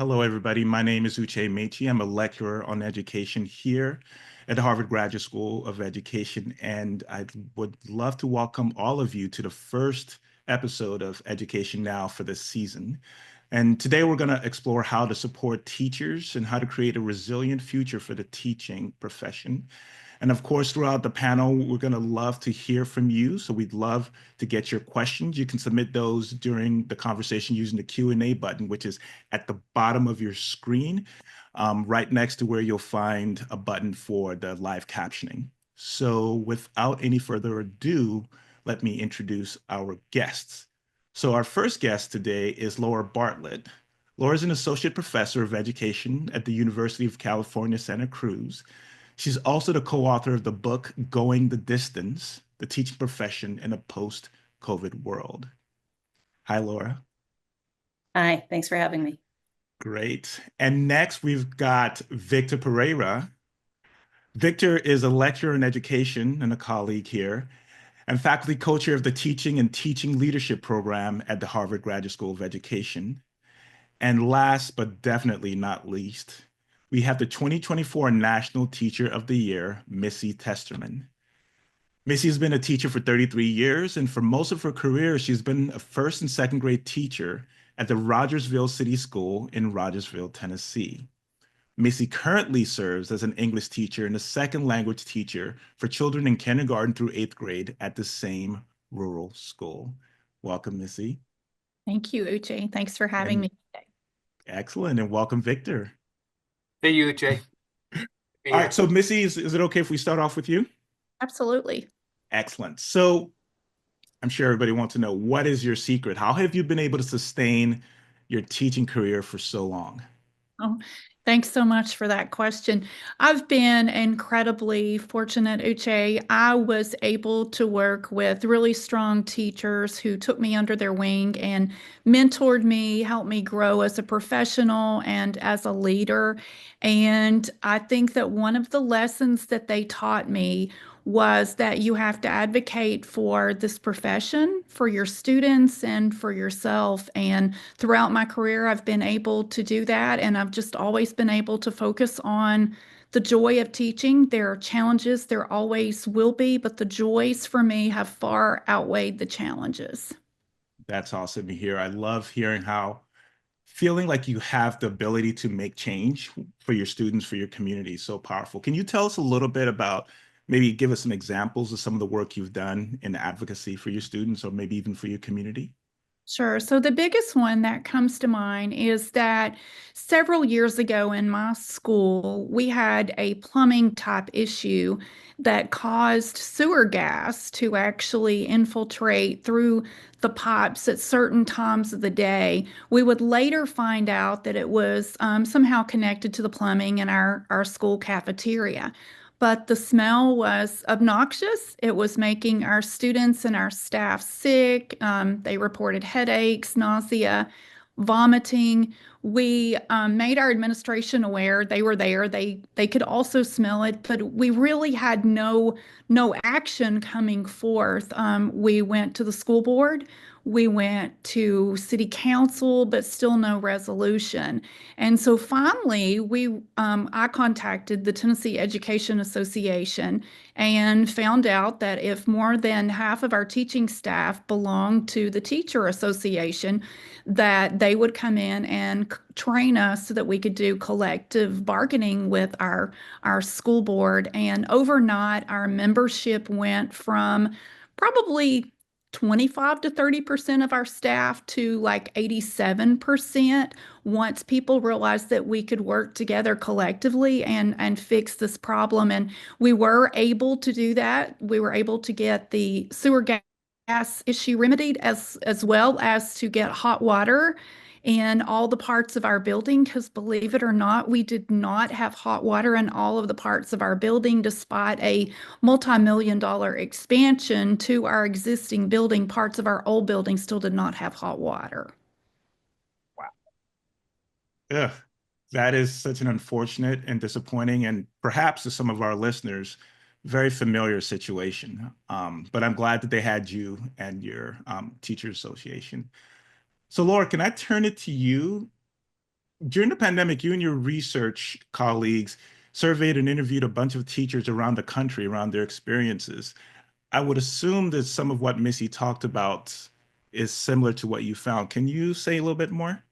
Hello, everybody. My name is Uche Amaechi. I'm a lecturer on education here at the Harvard Graduate School of Education, and I would love to welcome all of you to the first episode of Education Now for this season. And today we're going to explore how to support teachers and how to create a resilient future for the teaching profession. And of course, throughout the panel, we're going to love to hear from you. So we'd love to get your questions. You can submit those during the conversation using the Q&A button, which is at the bottom of your screen, right next to where you'll find a button for the live captioning. So without any further ado, let me introduce our guests. So our first guest today is Lora Bartlett. Lora is an associate professor of education at the University of California, Santa Cruz. She's also the co-author of the book, Going the Distance, The Teaching Profession in a Post-COVID World. Hi, Lora. Hi, thanks for having me. Great. And next, we've got Victor Pereira. Victor is a lecturer in education and a colleague here, and faculty co-chair of the Teaching and Teaching Leadership Program at the Harvard Graduate School of Education. And last but definitely not least, we have the 2024 National Teacher of the Year, Missy Testerman. Missy has been a teacher for 33 years, and for most of her career, she's been a first and second grade teacher at the Rogersville City School in Rogersville, Tennessee. Missy currently serves as an English teacher and a second language teacher for children in kindergarten through 8th grade at the same rural school. Welcome, Missy. Thank you, Uche. Thanks for having And me today. excellent, and welcome, Victor. Hey, Uche. All right, so Missy, is it okay if we start off with you? Absolutely. Excellent. So I'm sure everybody wants to know, what is your secret? How have you been able to sustain your teaching career for so long? Oh, thanks so much for that question. I've been incredibly fortunate, Uche. I was able to work with really strong teachers who took me under their wing and mentored me, helped me grow as a professional and as a leader. And I think that one of the lessons that they taught me was that you have to advocate for this profession, for your students, and for yourself. And throughout my career, I've been able to do that, and I've just always been able to focus on the joy of teaching. There are challenges, there always will be, but the joys for me have far outweighed the challenges. That's awesome to hear. I love hearing how feeling like you have the ability to make change for your students, for your community is so powerful. Can you tell us a little bit about, maybe give us some examples of some of the work you've done in advocacy for your students or maybe even for your community? Sure. So the biggest one that comes to mind is that several years ago in my school, we had a plumbing type issue that caused sewer gas to actually infiltrate through the pipes at certain times of the day. We would later find out that it was somehow connected to the plumbing in our school cafeteria. But the smell was obnoxious. It was making our students and our staff sick. They reported headaches, nausea, vomiting. We made our administration aware. They were there. They could also smell it, but we really had no action coming forth. We went to the school board. We went to city council, but still no resolution. And so finally, I contacted the Tennessee Education Association and found out that if more than half of our teaching staff belonged to the teacher association, that they would come in and train us so that we could do collective bargaining with our school board. And overnight, our membership went from probably 25 to 30% of our staff to like 87% once people realized that we could work together collectively and fix this problem. And we were able to do that. We were able to get the sewer gas issue remedied as well as to get hot water in all the parts of our building, because believe it or not, we did not have hot water in all of the parts of our building, despite a multi-million-dollar expansion to our existing building. Parts of our old building still did not have hot water. Wow. Ugh, that is such an unfortunate and disappointing, and perhaps to some of our listeners, very familiar situation. But I'm glad that they had you and your teacher association. So Laura, can I turn it to you? During the pandemic, you and your research colleagues surveyed and interviewed a bunch of teachers around the country around their experiences. I would assume that some of what Missy talked about is similar to what you found. Can you say a little bit more?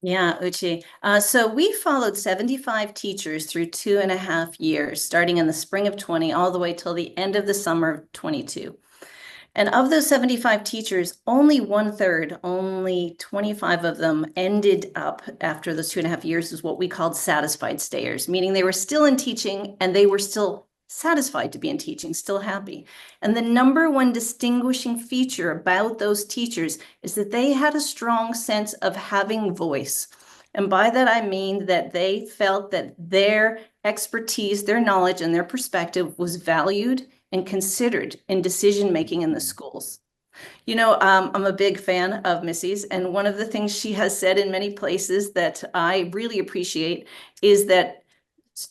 Yeah, Uche. So we followed 75 teachers through 2.5 years, starting in the spring of 20, all the way till the end of the summer of 22. And of those 75 teachers, only 1/3, only 25 of them ended up after those 2.5 years is what we called satisfied stayers, meaning they were still in teaching and they were still satisfied to be in teaching, still happy. And the number one distinguishing feature about those teachers is that they had a strong sense of having voice. And by that, I mean that they felt that their expertise, their knowledge, and their perspective was valued and considered in decision making in the schools. I'm a big fan of Missy's, and one of the things she has said in many places that I really appreciate is that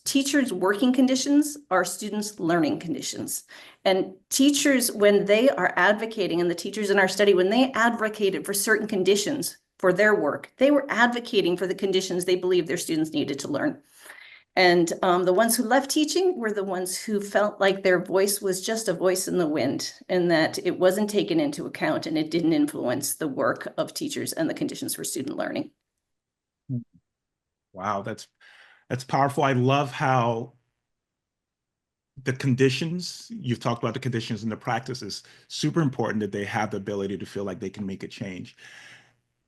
teachers' working conditions are students' learning conditions. And teachers, when they are advocating, and the teachers in our study, when they advocated for certain conditions for their work, they were advocating for the conditions they believed their students needed to learn. And the ones who left teaching were the ones who felt like their voice was just a voice in the wind and that it wasn't taken into account and it didn't influence the work of teachers and the conditions for student learning. Wow, that's powerful. I love how the conditions, you've talked about the conditions and the practices, super important that they have the ability to feel like they can make a change.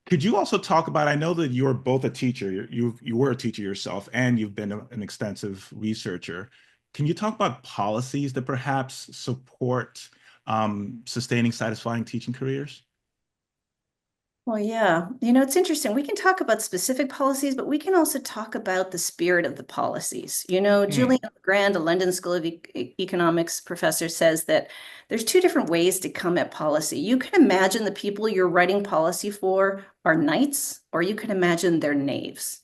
Could you also talk about, I know that you're both a teacher, you were a teacher yourself, and you've been an extensive researcher. Can you talk about policies that perhaps support sustaining satisfying teaching careers? Well, yeah, it's interesting. We can talk about specific policies, but we can also talk about the spirit of the policies. Mm, Julian Grand, a London School of Economics professor, says that there's two different ways to come at policy. You can imagine the people you're writing policy for are knights, or you can imagine they're knaves.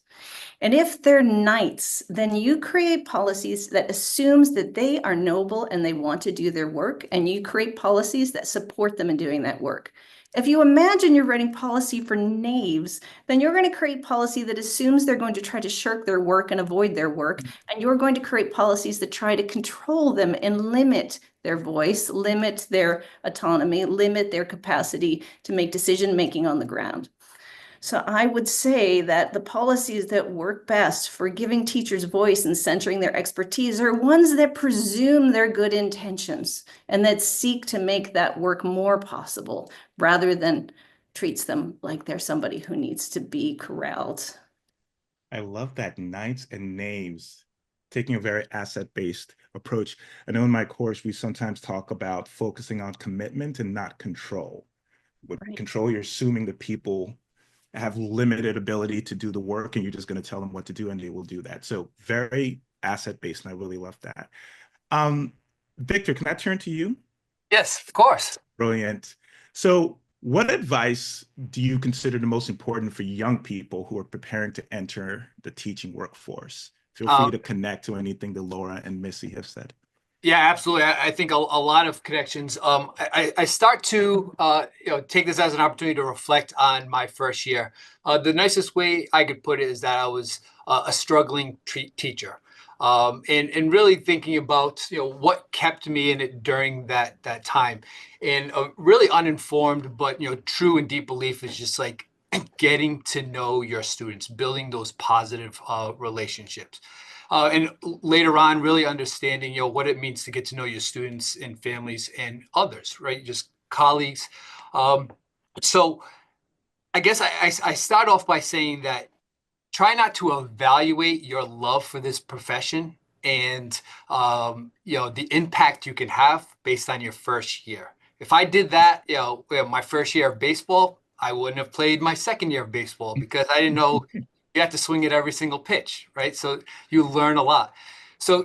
And if they're knights, then you create policies that assumes that they are noble and they want to do their work, and you create policies that support them in doing that work. If you imagine you're writing policy for knaves, then you're going to create policy that assumes they're going to try to shirk their work and avoid their work, and you're going to create policies that try to control them and limit their voice, limit their autonomy, limit their capacity to make decision making on the ground. So I would say that the policies that work best for giving teachers voice and centering their expertise are ones that presume their good intentions and that seek to make that work more possible rather than treats them like they're somebody who needs to be corralled. I love that, knights and names, taking a very asset-based approach. I know in my course, we sometimes talk about focusing on commitment and not control. With Right. control, you're assuming that people have limited ability to do the work and you're just going to tell them what to do and they will do that. So very asset based, and I really love that. Um, Victor, can I turn to you? Yes, of course. Brilliant. So what advice do you consider the most important for young people who are preparing to enter the teaching workforce? Feel free Um, to connect to anything that Laura and Missy have said. yeah, absolutely. I think a lot of connections. I start to take this as an opportunity to reflect on my first year. The nicest way I could put it is that I was a struggling teacher, and really thinking about what kept me in it during that time, and a really uninformed but true and deep belief is just like getting to know your students, building those positive relationships. And later on, really understanding, what it means to get to know your students and families and others, right? Just colleagues. So I guess I start off by saying that try not to evaluate your love for this profession and the impact you can have based on your first year. If I did that, my first year of baseball, I wouldn't have played my second year of baseball because I didn't know you have to swing it every single pitch, right? So you learn a lot. So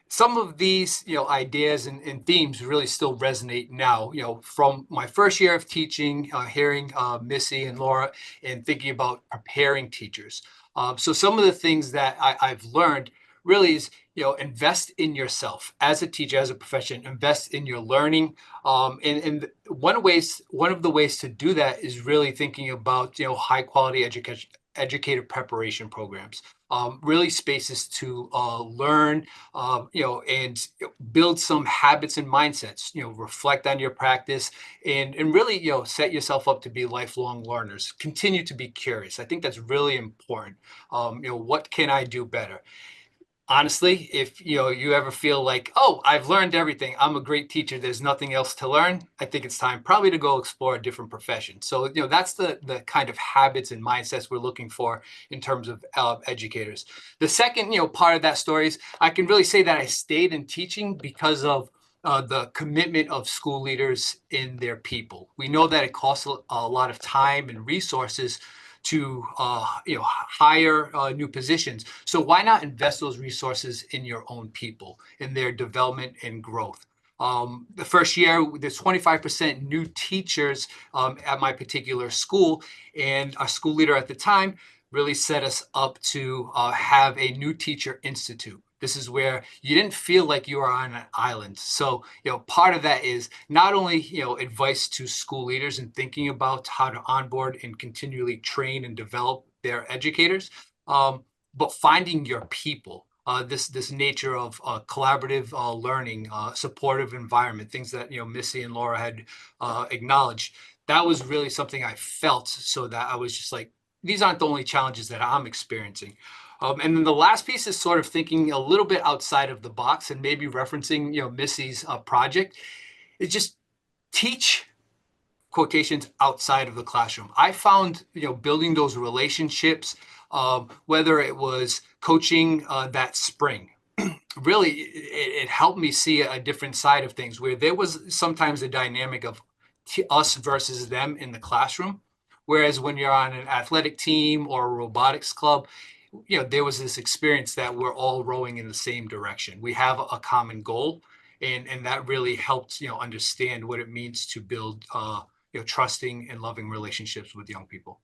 some of these, ideas and themes really still resonate now, from my first year of teaching, hearing Missy and Laura and thinking about preparing teachers. So some of the things that I've learned really is, invest in yourself as a teacher, as a profession, invest in your learning. And one of the ways to do that is really thinking about, high quality educator preparation programs, really spaces to learn, and build some habits and mindsets, reflect on your practice, and really, set yourself up to be lifelong learners. Continue to be curious. I think that's really important. What can I do better? Honestly, if you ever feel like, oh, I've learned everything, I'm a great teacher, there's nothing else to learn, I think it's time probably to go explore a different profession. So that's the kind of habits and mindsets we're looking for in terms of educators. The second part of that story is I can really say that I stayed in teaching because of the commitment of school leaders in their people. We know that it costs a lot of time and resources to hire new positions. So why not invest those resources in your own people, in their development and growth? The first year, there's 25% new teachers at my particular school, and our school leader at the time really set us up to have a new teacher institute. This is where you didn't feel like you were on an island. So, part of that is not only, advice to school leaders and thinking about how to onboard and continually train and develop their educators, but finding your people. This nature of collaborative learning, supportive environment, things that Missy and Lora had acknowledged. That was really something I felt, so that I was just like, these aren't the only challenges that I'm experiencing. And then the last piece is sort of thinking a little bit outside of the box and maybe referencing, Missy's project. Is just teach quotations outside of the classroom. I found, building those relationships, whether it was coaching that spring, really it helped me see a different side of things where there was sometimes a dynamic of us versus them in the classroom. Whereas when you're on an athletic team or a robotics club, there was this experience that we're all rowing in the same direction. We have a common goal, and that really helped understand what it means to build trusting and loving relationships with young people.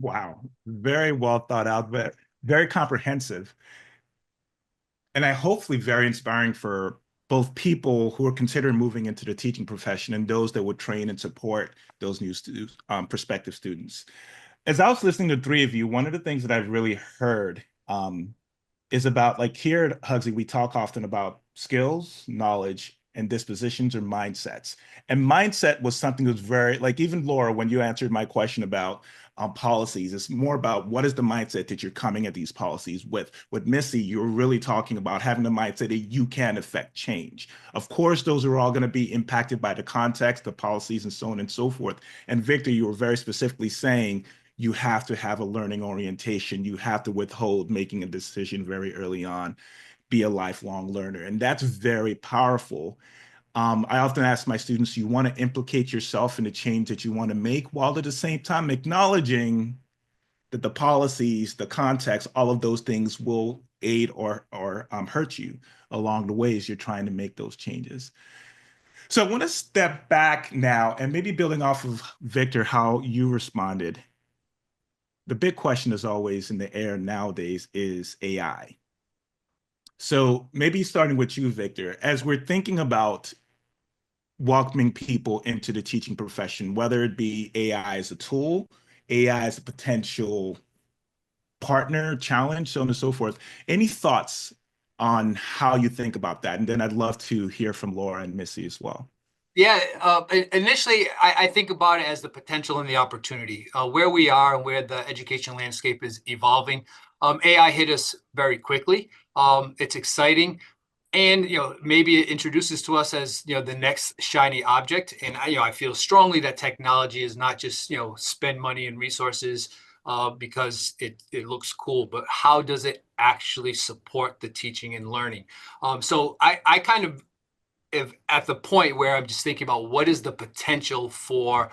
Wow, very well thought out, but very comprehensive, and hopefully very inspiring for both people who are considering moving into the teaching profession and those that would train and support those new prospective students. As I was listening to the three of you, one of the things that I've really heard is about, like, here at Huxley, we talk often about skills, knowledge, and dispositions or mindsets. And mindset was something that was very, like, even Lora, when you answered my question about policies, it's more about what is the mindset that you're coming at these policies with. With Missy, you're really talking about having the mindset that you can affect change. Of course, those are all going to be impacted by the context, the policies, and so on and so forth. And Victor, you were very specifically saying, you have to have a learning orientation. You have to withhold making a decision very early on, be a lifelong learner. And that's very powerful. I often ask my students, you want to implicate yourself in the change that you want to make, while at the same time acknowledging that the policies, the context, all of those things will aid or hurt you along the way as you're trying to make those changes. So I want to step back now and maybe building off of Victor, how you responded. The big question is always in the air nowadays is AI. So maybe starting with you, Victor, as we're thinking about welcoming people into the teaching profession, whether it be AI as a tool, AI as a potential partner, challenge, so on and so forth, any thoughts on how you think about that? And then I'd love to hear from Lora and Missy as well. Yeah, initially, I think about it as the potential and the opportunity. Where we are and where the education landscape is evolving, AI hit us very quickly. It's exciting, and maybe it introduces to us as the next shiny object. And I feel strongly that technology is not just spend money and resources because it looks cool, but how does it actually support the teaching and learning? So I kind of at the point where I'm just thinking about what is the potential for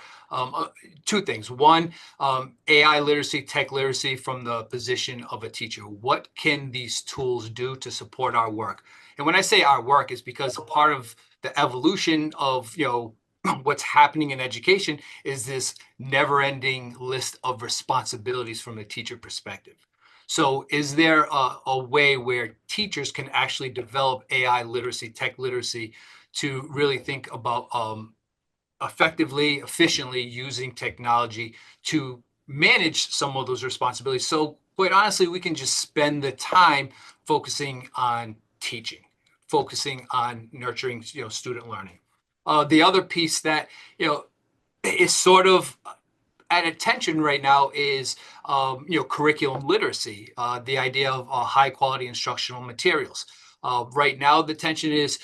two things. One, AI literacy, tech literacy from the position of a teacher. What can these tools do to support our work? And when I say our work, is because part of the evolution of what's happening in education is this never-ending list of responsibilities from a teacher perspective. So is there a way where teachers can actually develop AI literacy, tech literacy, to really think about effectively, efficiently using technology to manage some of those responsibilities. So quite honestly, we can just spend the time focusing on teaching, focusing on nurturing, student learning. The other piece that, is sort of at attention right now is, curriculum literacy, the idea of high quality instructional materials. Right now, the tension is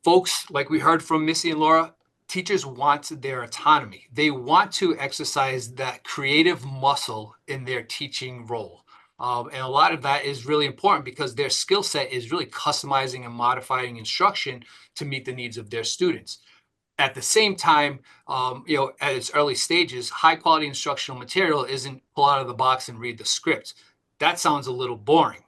folks, like we heard from Missy and Lora, teachers want their autonomy. They want to exercise that creative muscle in their teaching role. And a lot of that is really important because their skill set is really customizing and modifying instruction to meet the needs of their students. At the same time, at its early stages, high quality instructional material isn't pull out of the box and read the script. That sounds a little boring.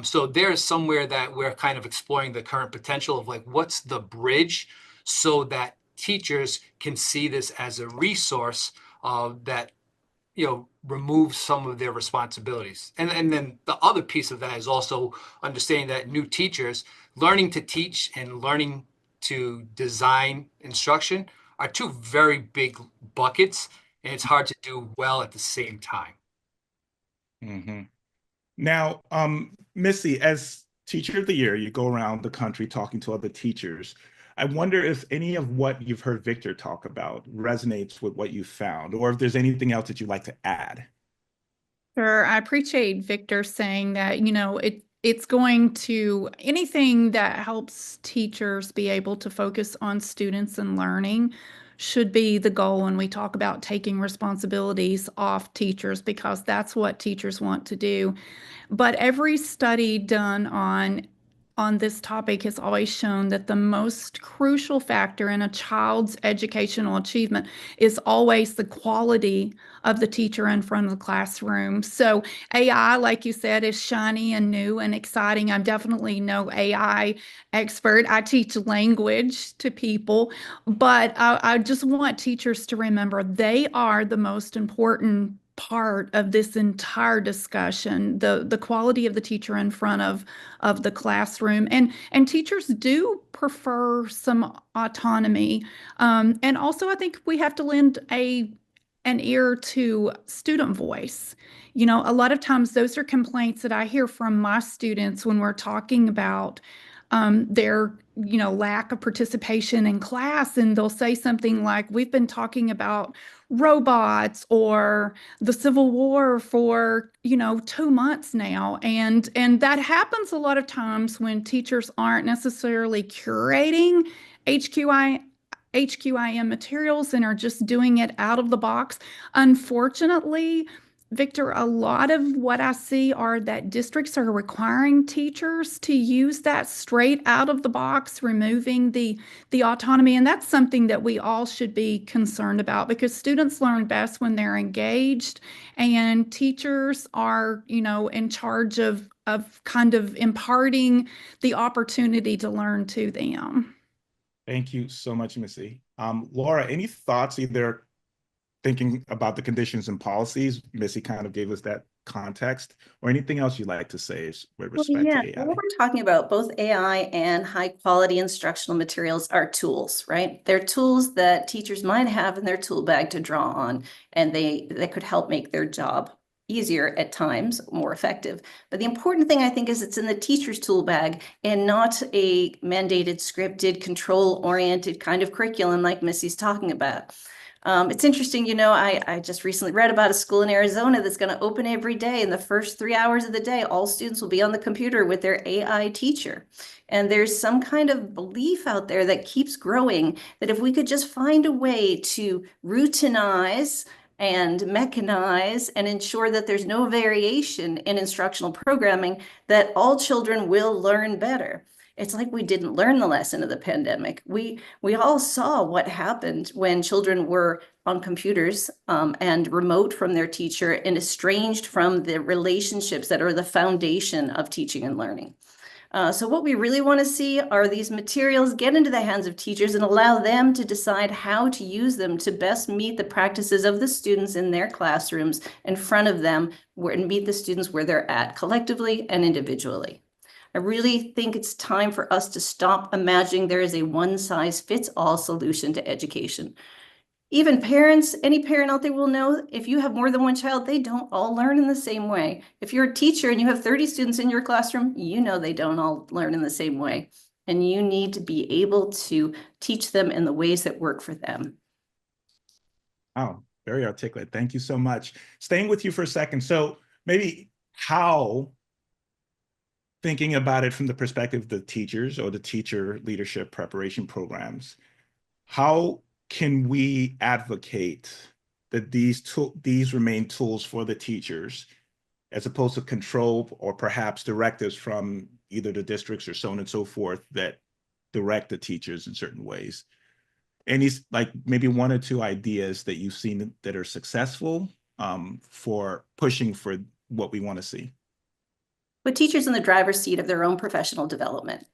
So there's somewhere that we're kind of exploring the current potential of like, what's the bridge so that teachers can see this as a resource that, removes some of their responsibilities. And then the other piece of that is also understanding that new teachers learning to teach and learning to design instruction are two very big buckets, and it's hard to do well at the same time. Mm-hmm. Now, Missy, as Teacher of the Year, you go around the country talking to other teachers. I wonder if any of what you've heard Victor talk about resonates with what you found, or if there's anything else that you'd like to add. Sure. I appreciate Victor saying that, it's going to anything that helps teachers be able to focus on students and learning should be the goal when we talk about taking responsibilities off teachers, because that's what teachers want to do. But every study done on this topic has always shown that the most crucial factor in a child's educational achievement is always the quality of the teacher in front of the classroom. So AI, like you said, is shiny and new and exciting. I'm definitely no AI expert. I teach language to people, but I just want teachers to remember they are the most important part of this entire discussion, the quality of the teacher in front of the classroom. And teachers do prefer some autonomy. And also I think we have to lend an ear to student voice. A lot of times those are complaints that I hear from my students when we're talking about their lack of participation in class, and they'll say something like, we've been talking about robots or the Civil War for 2 months now, and that happens a lot of times when teachers aren't necessarily curating HQIM materials and are just doing it out of the box. Unfortunately, Victor, a lot of what I see are that districts are requiring teachers to use that straight out of the box, removing the autonomy. And that's something that we all should be concerned about, because students learn best when they're engaged, and teachers are, in charge of kind of imparting the opportunity to learn to them. Thank you so much, Missy. Lora, any thoughts, either thinking about the conditions and policies? Missy kind of gave us that context, or anything else you'd like to say with respect to AI? What we're talking about, both AI and high quality instructional materials are tools, right? They're tools that teachers might have in their tool bag to draw on, and they could help make their job easier at times, more effective. But the important thing, I think, is it's in the teacher's tool bag and not a mandated, scripted, control-oriented kind of curriculum like Missy's talking about. It's interesting, I just recently read about a school in Arizona that's going to open every day. In the first 3 hours of the day, all students will be on the computer with their AI teacher. And there's some kind of belief out there that keeps growing that if we could just find a way to routinize and mechanize and ensure that there's no variation in instructional programming, that all children will learn better. It's like we didn't learn the lesson of the pandemic. We all saw what happened when children were on computers and remote from their teacher and estranged from the relationships that are the foundation of teaching and learning. So what we really want to see are these materials get into the hands of teachers and allow them to decide how to use them to best meet the practices of the students in their classrooms in front of them, and meet the students where they're at collectively and individually. I really think it's time for us to stop imagining there is a one-size-fits-all solution to education. Even parents, any parent out there will know if you have more than one child, they don't all learn in the same way. If you're a teacher and you have 30 students in your classroom, you know they don't all learn in the same way. And you need to be able to teach them in the ways that work for them. Oh, very articulate. Thank you so much. Staying with you for a second. So maybe how, thinking about it from the perspective of the teachers or the teacher leadership preparation programs, how can we advocate that these remain tools for the teachers as opposed to control or perhaps directives from either the districts or so on and so forth that direct the teachers in certain ways? Any, like maybe one or two ideas that you've seen that are successful for pushing for what we want to see? Put teachers in the driver's seat of their own professional development.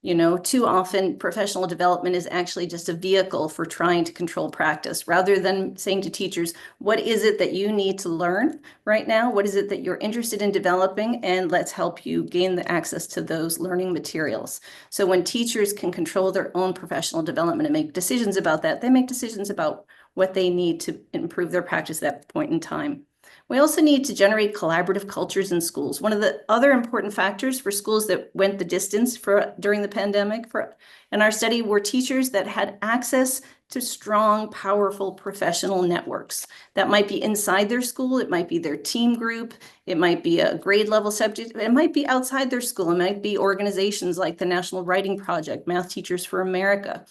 You know, too often professional development is actually just a vehicle for trying to control practice rather than saying to teachers, what is it that you need to learn right now? What is it that you're interested in developing? And let's help you gain the access to those learning materials. So when teachers can control their own professional development and make decisions about that, they make decisions about what they need to improve their practice at that point in time. We also need to generate collaborative cultures in schools. One of the other important factors for schools that went the distance during the pandemic in our study were teachers that had access to strong, powerful professional networks. That might be inside their school, it might be their team group, it might be a grade level subject, it might be outside their school, it might be organizations like the National Writing Project, Math Teachers for America.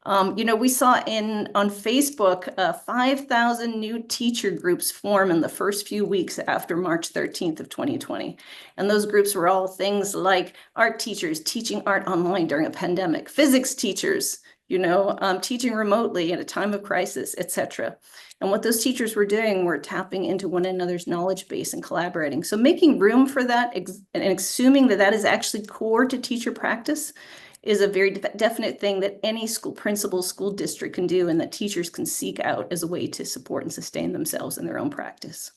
You know, we saw on Facebook, 5,000 new teacher groups form in the first few weeks after March 13th of 2020. And those groups were all things like art teachers teaching art online during a pandemic, physics teachers, you know, teaching remotely at a time of crisis, etc. And what those teachers were doing were tapping into one another's knowledge base and collaborating. So making room for that and assuming that that is actually core to teacher practice is a very definite thing that any school principal, school district can do and that teachers can seek out as a way to support and sustain themselves in their own practice.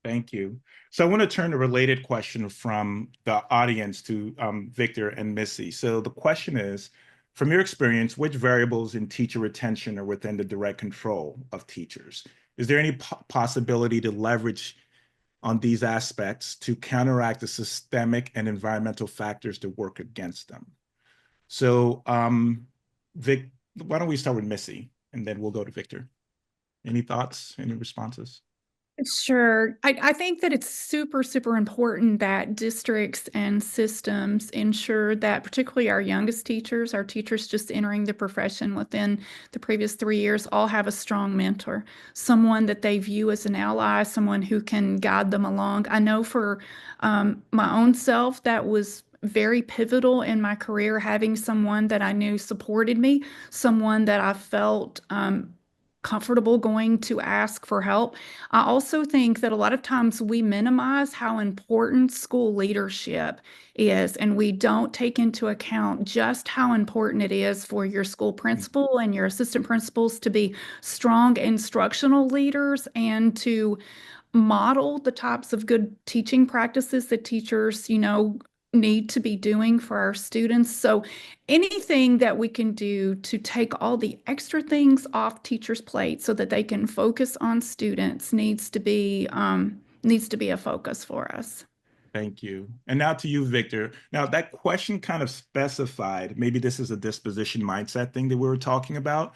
Thank you. So I want to turn a related question from the audience to Victor and Missy. So the question is, from your experience, which variables in teacher retention are within the direct control of teachers? Is there any possibility to leverage on these aspects to counteract the systemic and environmental factors that work against them? So, Vic, why don't we start with Missy and then we'll go to Victor. Any thoughts, any responses? Sure. I think that it's super, super important that districts and systems ensure that particularly our youngest teachers, our teachers just entering the profession within the previous 3 years, all have a strong mentor, someone that they view as an ally, someone who can guide them along. I know for my own self, that was very pivotal in my career, having someone that I knew supported me, someone that I felt comfortable going to ask for help. I also think that a lot of times we minimize how important school leadership is, and we don't take into account just how important it is for your school principal and your assistant principals to be strong instructional leaders and to model the types of good teaching practices that teachers, you know, need to be doing for our students. So anything that we can do to take all the extra things off teachers' plates so that they can focus on students needs to be a focus for us. Thank you. And now to you, Victor. Now that question kind of specified, maybe this is a disposition mindset thing that we were talking about.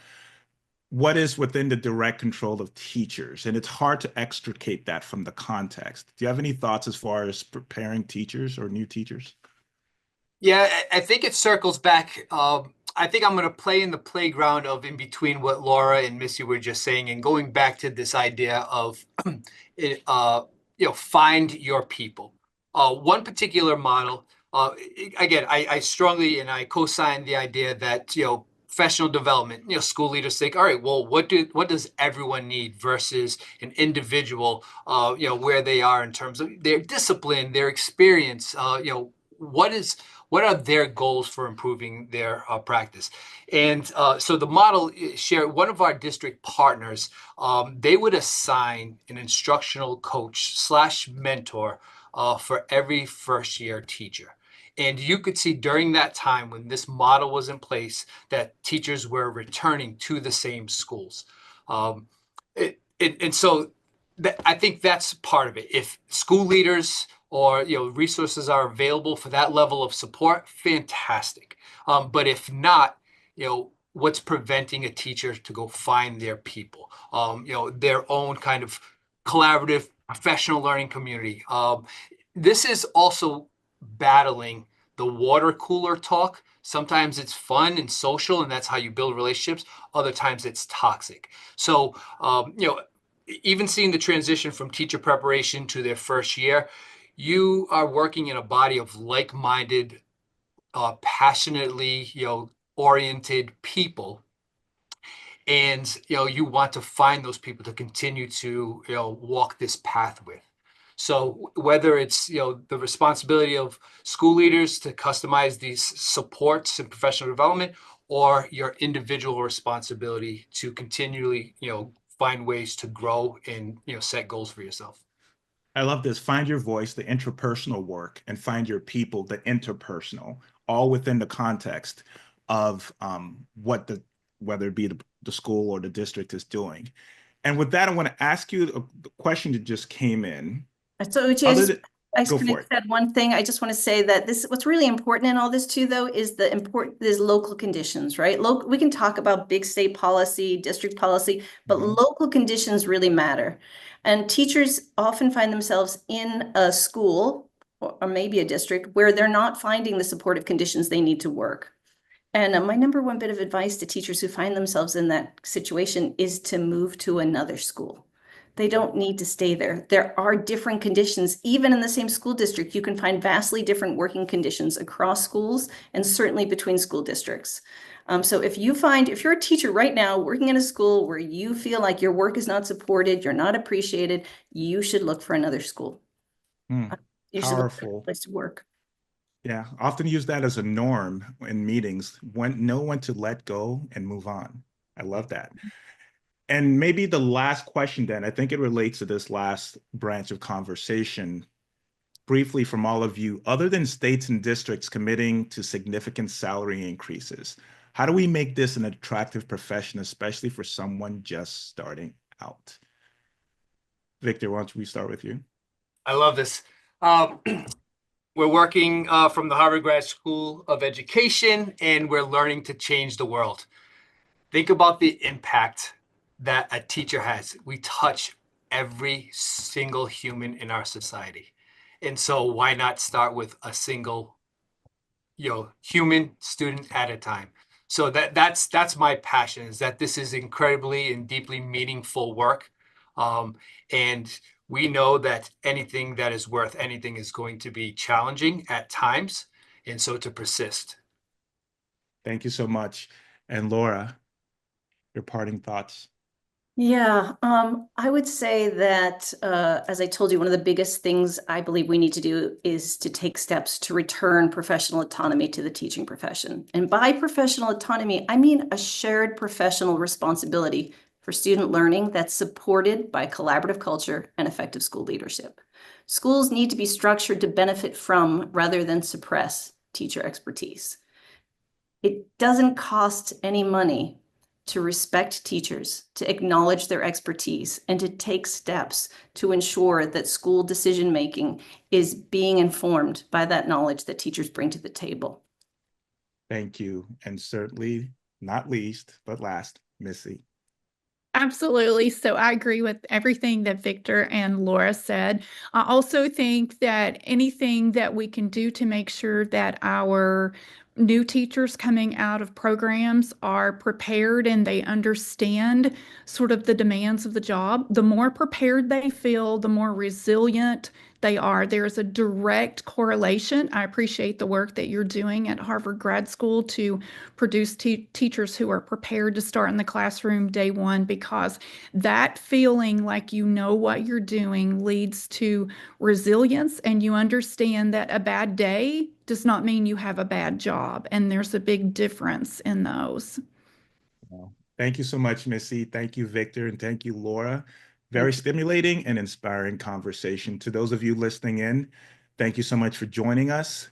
What is within the direct control of teachers? And it's hard to extricate that from the context. Do you have any thoughts as far as preparing teachers or new teachers? Yeah, I think it circles back. I think I'm going to play in the playground of in between what Laura and Missy were just saying, and going back to this idea of, find your people. One particular model. Again, I strongly and I co-sign the idea that professional development. School leaders think, all right, well, what does everyone need versus an individual? Where they are in terms of their discipline, their experience. What are their goals for improving their practice? And so the model shared one of our district partners, they would assign an instructional coach / mentor for every first year teacher. And you could see during that time when this model was in place that teachers were returning to the same schools. And so I think that's part of it. If school leaders or resources are available for that level of support, fantastic. But if not, what's preventing a teacher to go find their people, their own kind of collaborative professional learning community. This is also battling the water cooler talk. Sometimes it's fun and social, and that's how you build relationships. Other times it's toxic. So, even seeing the transition from teacher preparation to their first year, you are working in a body of like-minded, passionately, oriented people. And, you want to find those people to continue to, walk this path with. So whether it's, the responsibility of school leaders to customize these supports and professional development, or your individual responsibility to continually, find ways to grow and, set goals for yourself. I love this. Find your voice, the interpersonal work, and find your people, the interpersonal, all within the context of whether it be the school or the district is doing. And with that, I want to ask you a question that just came in. So Uche, I just go for it. said one thing. I just want to say that what's really important in all this too, though, is local conditions, right? We can talk about big state policy, district policy, but local conditions really matter. And teachers often find themselves in a school or maybe a district where they're not finding the supportive conditions they need to work. And my number one bit of advice to teachers who find themselves in that situation is to move to another school. They don't need to stay there. There are different conditions. Even in the same school district, you can find vastly different working conditions across schools and certainly between school districts. So if you're a teacher right now working in a school where you feel like your work is not supported, you're not appreciated, you should look for another school. You should look for a place to work. Yeah, often use that as a norm in meetings, know when to let go and move on. I love that. And maybe the last question then, I think it relates to this last branch of conversation, briefly from all of you, other than states and districts committing to significant salary increases, how do we make this an attractive profession, especially for someone just starting out? Victor, why don't we start with you? I love this. We're working from the Harvard Grad School of Education, and we're learning to change the world. Think about the impact that a teacher has. We touch every single human in our society. And so why not start with a single, human student at a time? So that's my passion, is that this is incredibly and deeply meaningful work. And we know that anything that is worth anything is going to be challenging at times. And so to persist. Thank you so much. And Lora, your parting thoughts? Yeah, I would say that, as I told you, one of the biggest things I believe we need to do is to take steps to return professional autonomy to the teaching profession. And by professional autonomy, I mean a shared professional responsibility for student learning that's supported by collaborative culture and effective school leadership. Schools need to be structured to benefit from rather than suppress teacher expertise. It doesn't cost any money to respect teachers, to acknowledge their expertise, and to take steps to ensure that school decision-making is being informed by that knowledge that teachers bring to the table. Thank you. And certainly not least, but last, Missy. Absolutely. So I agree with everything that Victor and Lora said. I also think that anything that we can do to make sure that our new teachers coming out of programs are prepared and they understand sort of the demands of the job, the more prepared they feel, the more resilient they are. There's a direct correlation. I appreciate the work that you're doing at Harvard Grad School to produce teachers who are prepared to start in the classroom day one, because that feeling like you know what you're doing leads to resilience, and you understand that a bad day does not mean you have a bad job. And there's a big difference in those. Well, thank you so much, Missy. Thank you, Victor. And thank you, Lora. Very stimulating and inspiring conversation. To those of you listening in, thank you so much for joining us.